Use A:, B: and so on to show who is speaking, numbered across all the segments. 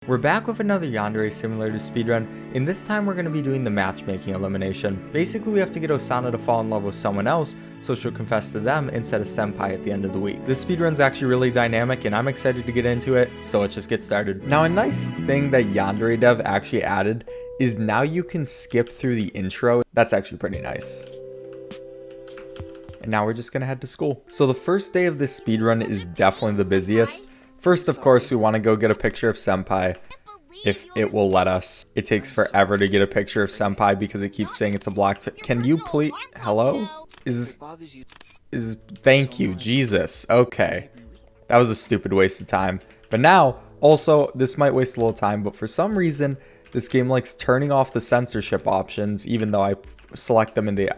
A: We're back with another Yandere Simulator speedrun, and this time we're going to be doing the matchmaking elimination. Basically, we have to get Osana to fall in love with someone else, so she'll confess to them instead of Senpai at the end of the week. This speedrun's actually really dynamic, and I'm excited to get into it, so let's just get started. Now, a nice thing that Yandere Dev actually added is now you can skip through the intro. That's actually pretty nice. And now we're just going to head to school. So the first day of this speedrun is definitely the busiest. First, of course, we want to go get a picture of Senpai, if it will let us. It takes forever to get a picture of Senpai because it keeps saying it's a block. Can you please? Hello? Thank you, Jesus. Okay. That was a stupid waste of time. But now, also, this might waste a little time, but for some reason, this game likes turning off the censorship options, even though I select them in the...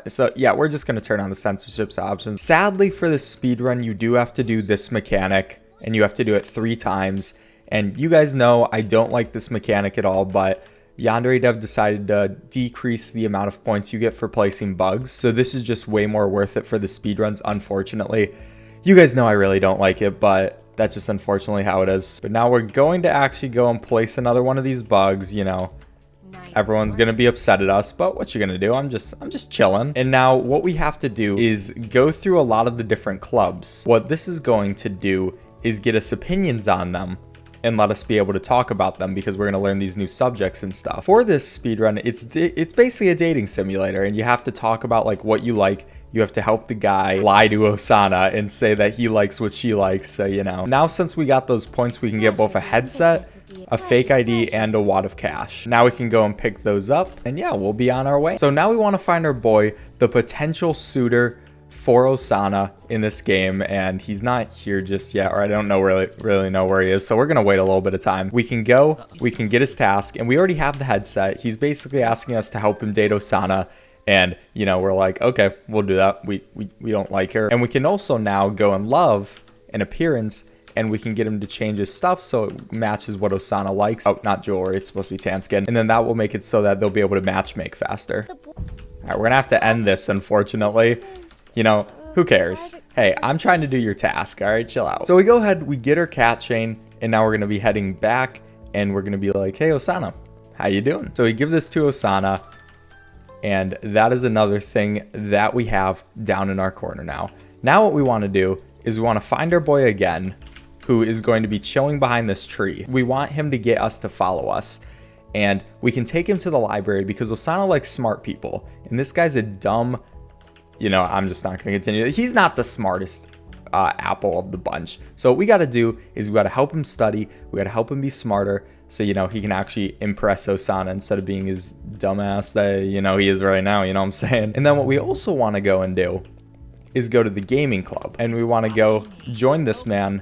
A: So yeah, we're just going to turn on the censorship options. Sadly, for this speedrun, you do have to do this mechanic. And you have to do it 3 times. And you guys know I don't like this mechanic at all, but Yandere Dev decided to decrease the amount of points you get for placing bugs. So this is just way more worth it for the speedruns, unfortunately. You guys know I really don't like it, but that's just unfortunately how it is. But now we're going to actually go and place another one of these bugs, you know. Everyone's going to be upset at us, but what you going to do? I'm just chilling. And now what we have to do is go through a lot of the different clubs. What this is going to do is get us opinions on them and let us be able to talk about them because we're going to learn these new subjects and stuff. For this speedrun, it's basically a dating simulator, and you have to talk about like what you like. You have to help the guy lie to Osana and say that he likes what she likes, so you know. Now since we got those points, we can get both a headset, a fake ID, and a wad of cash. Now we can go and pick those up, and yeah, we'll be on our way. So now we want to find our boy, the potential suitor for Osana in this game, and he's not here just yet, or I don't know really know where he is, so we're gonna wait a little bit of time. We can go, we can get his task, and we already have the headset. He's basically asking us to help him date Osana, and you know, we're like, okay, we'll do that. We don't like her. And we can also now go and love an appearance, and we can get him to change his stuff so it matches what Osana likes. Oh, not jewelry, it's supposed to be tan skin. And then that will make it so that they'll be able to match make faster. All right, we're gonna have to end this, unfortunately. You know, who cares? Hey, I'm trying to do your task, all right? Chill out. So we go ahead, we get our cat chain, and now we're going to be heading back, and we're going to be like, hey, Osana, how you doing? So we give this to Osana, and that is another thing that we have down in our corner now. Now what we want to do is we want to find our boy again, who is going to be chilling behind this tree. We want him to get us to follow us, and we can take him to the library because Osana likes smart people, and this guy's a dumb... You know, I'm just not going to continue. He's not the smartest apple of the bunch. So what we got to do is we got to help him study. We got to help him be smarter. So, you know, he can actually impress Osana instead of being his dumbass that, you know, he is right now. You know what I'm saying? And then what we also want to go and do is go to the gaming club. And we want to go join this man.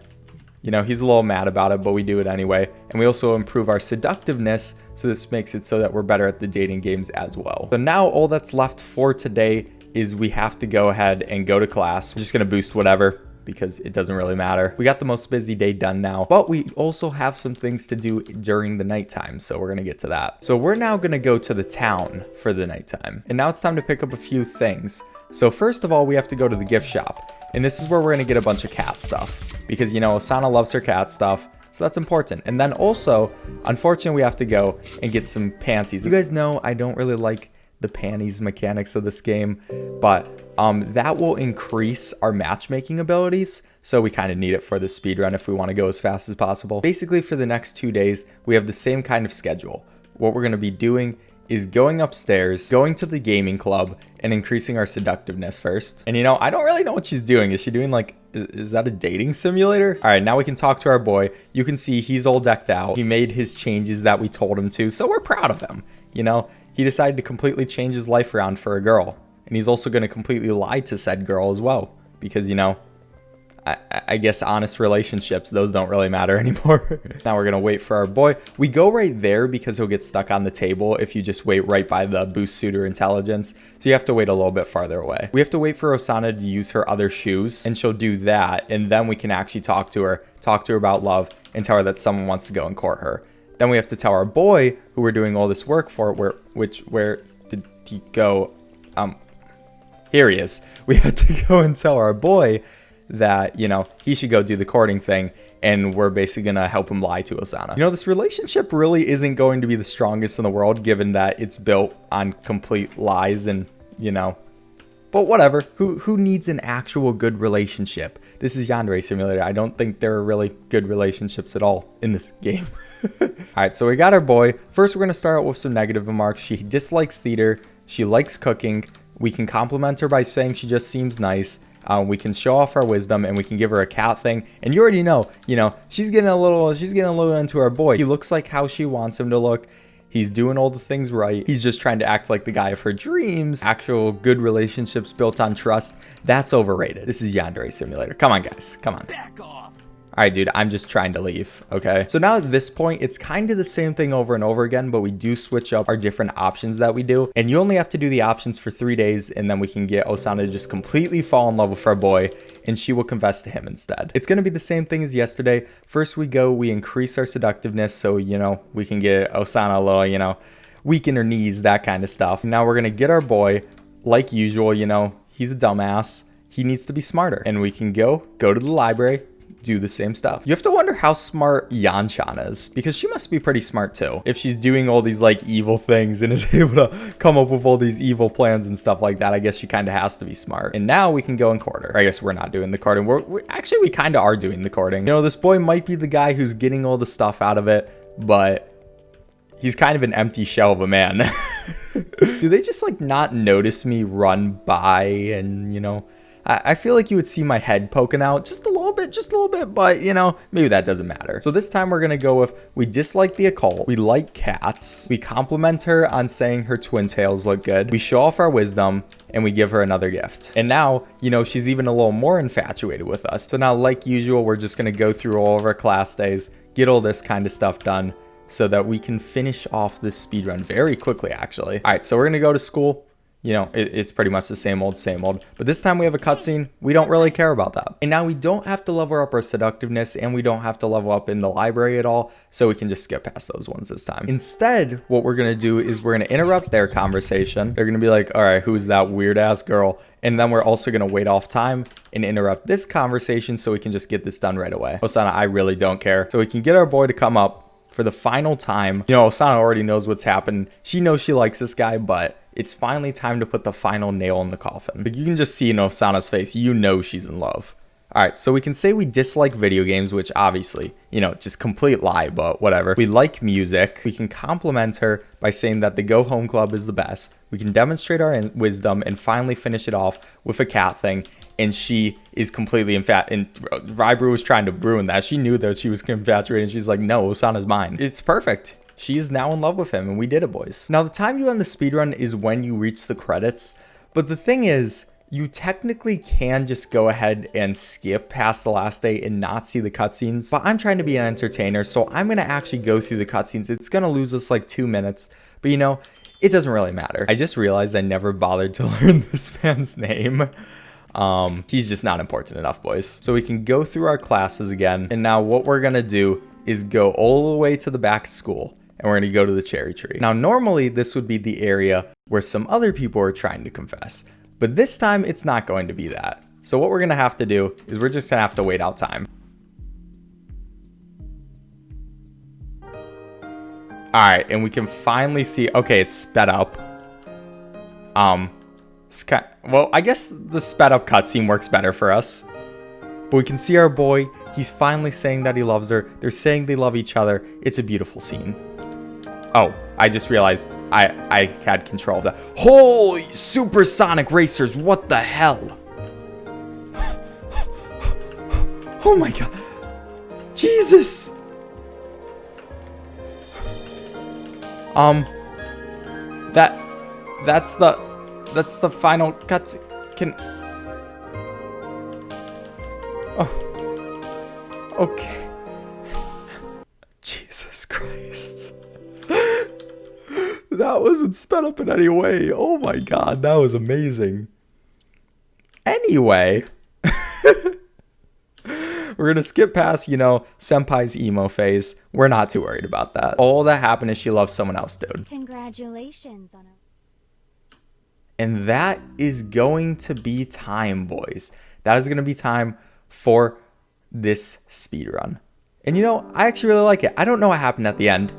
A: You know, he's a little mad about it, but we do it anyway. And we also improve our seductiveness. So this makes it so that we're better at the dating games as well. So now all that's left for today is we have to go ahead and go to class. I'm just gonna boost whatever because it doesn't really matter. We got the most busy day done now, but we also have some things to do during the nighttime, so we're gonna get to that. So we're now gonna go to the town for the nighttime, and now it's time to pick up a few things. So first of all, we have to go to the gift shop, and this is where we're gonna get a bunch of cat stuff because, you know, Osana loves her cat stuff. So that's important. And then also, unfortunately, we have to go and get some panties. You guys know I don't really like the panties mechanics of this game, but that will increase our matchmaking abilities, so we kind of need it for the speedrun if we want to go as fast as possible. Basically, for the next 2 days, we have the same kind of schedule. What we're going to be doing is going upstairs, going to the gaming club, and increasing our seductiveness first. And you know, I don't really know what she's doing. Is she doing like, is that a dating simulator? All right, now we can talk to our boy. You can see he's all decked out. He made his changes that we told him to, so we're proud of him, you know? He decided to completely change his life around for a girl. And he's also going to completely lie to said girl as well. Because, you know, I guess honest relationships, those don't really matter anymore. Now we're going to wait for our boy. We go right there because he'll get stuck on the table if you just wait right by the boost suitor intelligence. So you have to wait a little bit farther away. We have to wait for Osana to use her other shoes. And she'll do that. And then we can actually talk to her about love, and tell her that someone wants to go and court her. Then we have to tell our boy, who we're doing all this work for, where did he go? Here he is. We have to go and tell our boy that, you know, he should go do the courting thing, and we're basically gonna help him lie to Osana. You know, this relationship really isn't going to be the strongest in the world, given that it's built on complete lies and, you know, but whatever. Who needs an actual good relationship? This is Yandere Simulator. I don't think there are really good relationships at all in this game. All right, so we got our boy. First, we're going to start out with some negative remarks. She dislikes theater. She likes cooking. We can compliment her by saying she just seems nice. We can show off our wisdom, and we can give her a cat thing. And you already know, she's getting a little into our boy. He looks like how she wants him to look. He's doing all the things right. He's just trying to act like the guy of her dreams. Actual good relationships built on trust, that's overrated. This is Yandere Simulator. Come on, guys. Come on. Back off. All right, dude, I'm just trying to leave, okay? So now at this point, it's kind of the same thing over and over again, but we do switch up our different options that we do. And you only have to do the options for 3 days, and then we can get Osana to just completely fall in love with our boy, and she will confess to him instead. It's going to be the same thing as yesterday. First we increase our seductiveness, so, we can get Osana a little, weaken her knees, that kind of stuff. Now we're going to get our boy, like usual, he's a dumbass. He needs to be smarter. And we can go to the library, do the same stuff. You have to wonder how smart Yan-chan is, because she must be pretty smart too. If she's doing all these like evil things and is able to come up with all these evil plans and stuff like that, I guess she kind of has to be smart. And now we can go and court her. I guess we're not doing the courting. Actually, we kind of are doing the courting. This boy might be the guy who's getting all the stuff out of it, but he's kind of an empty shell of a man. Do they just like not notice me run by and, I feel like you would see my head poking out just a little bit, but maybe that doesn't matter. So this time we're going to go with, we dislike the occult. We like cats. We compliment her on saying her twin tails look good. We show off our wisdom, and we give her another gift. And now, she's even a little more infatuated with us. So now, like usual, we're just going to go through all of our class days, get all this kind of stuff done so that we can finish off this speed run very quickly, actually. All right, so we're going to go to school. It's pretty much the same old, but this time we have a cutscene. We don't really care about that. And now we don't have to level up our seductiveness, and we don't have to level up in the library at all, so we can just skip past those ones this time. Instead, what we're gonna do is we're gonna interrupt their conversation. They're gonna be like, all right, who's that weird ass girl? And then we're also gonna wait off time and interrupt this conversation so we can just get this done right away. Osana, I really don't care. So we can get our boy to come up for the final time. Osana already knows what's happened. She knows she likes this guy, but it's finally time to put the final nail in the coffin. Like, you can just see in Osana's face, she's in love. All right, so we can say we dislike video games, which obviously, just complete lie, but whatever. We like music. We can compliment her by saying that the Go Home Club is the best. We can demonstrate our wisdom and finally finish it off with a cat thing. And she is completely infatuated. And Rybrew was trying to ruin that. She knew that she was infatuated. And she's like, no, Osana's mine. It's perfect. She is now in love with him, and we did it, boys. Now, the time you end the speedrun is when you reach the credits. But the thing is, you technically can just go ahead and skip past the last day and not see the cutscenes. But I'm trying to be an entertainer, so I'm going to actually go through the cutscenes. It's going to lose us like 2 minutes. But, it doesn't really matter. I just realized I never bothered to learn this man's name. He's just not important enough, boys. So we can go through our classes again. And now what we're going to do is go all the way to the back of school. And we're going to go to the cherry tree. Now, normally this would be the area where some other people are trying to confess. But this time it's not going to be that. So what we're going to have to do is we're just going to have to wait out time. All right, and we can finally see, okay, it's sped up. Well, I guess the sped up cutscene works better for us. But we can see our boy. He's finally saying that he loves her. They're saying they love each other. It's a beautiful scene. Oh, I just realized I had control of that. Holy supersonic racers, what the hell? Oh my god. Jesus. That's the final cutscene. Oh. Okay. Jesus Christ. That wasn't sped up in any way. Oh my god, that was amazing. Anyway, we're going to skip past, Senpai's emo phase. We're not too worried about that. All that happened is she loves someone else, dude.
B: Congratulations on it.
A: And that is going to be time, boys. That is going to be time for this speedrun. And you know, I actually really like it. I don't know what happened at the end.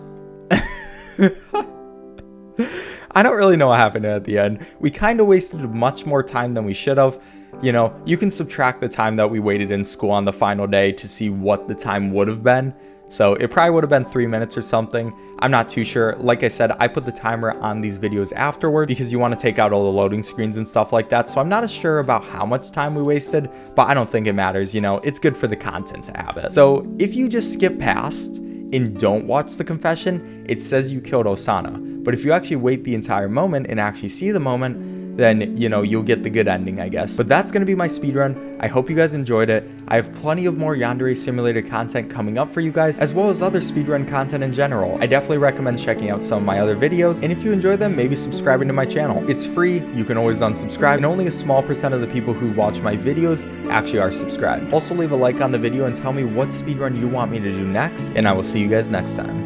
A: I don't really know what happened at the end. We kind of wasted much more time than we should have. You know, you can subtract the time that we waited in school on the final day to see what the time would have been. So it probably would have been 3 minutes or something. I'm not too sure. Like I said, I put the timer on these videos afterward because you want to take out all the loading screens and stuff like that. So I'm not as sure about how much time we wasted, but I don't think it matters. You know, it's good for the content to have it. So if you just skip past and don't watch the confession, it says you killed Osana. But if you actually wait the entire moment and actually see the moment, then, you know, you'll get the good ending, I guess. But that's going to be my speedrun. I hope you guys enjoyed it. I have plenty of more Yandere Simulator content coming up for you guys, as well as other speedrun content in general. I definitely recommend checking out some of my other videos, and if you enjoy them, maybe subscribing to my channel. It's free, you can always unsubscribe, and only a small percent of the people who watch my videos actually are subscribed. Also leave a like on the video and tell me what speedrun you want me to do next, and I will see you guys next time.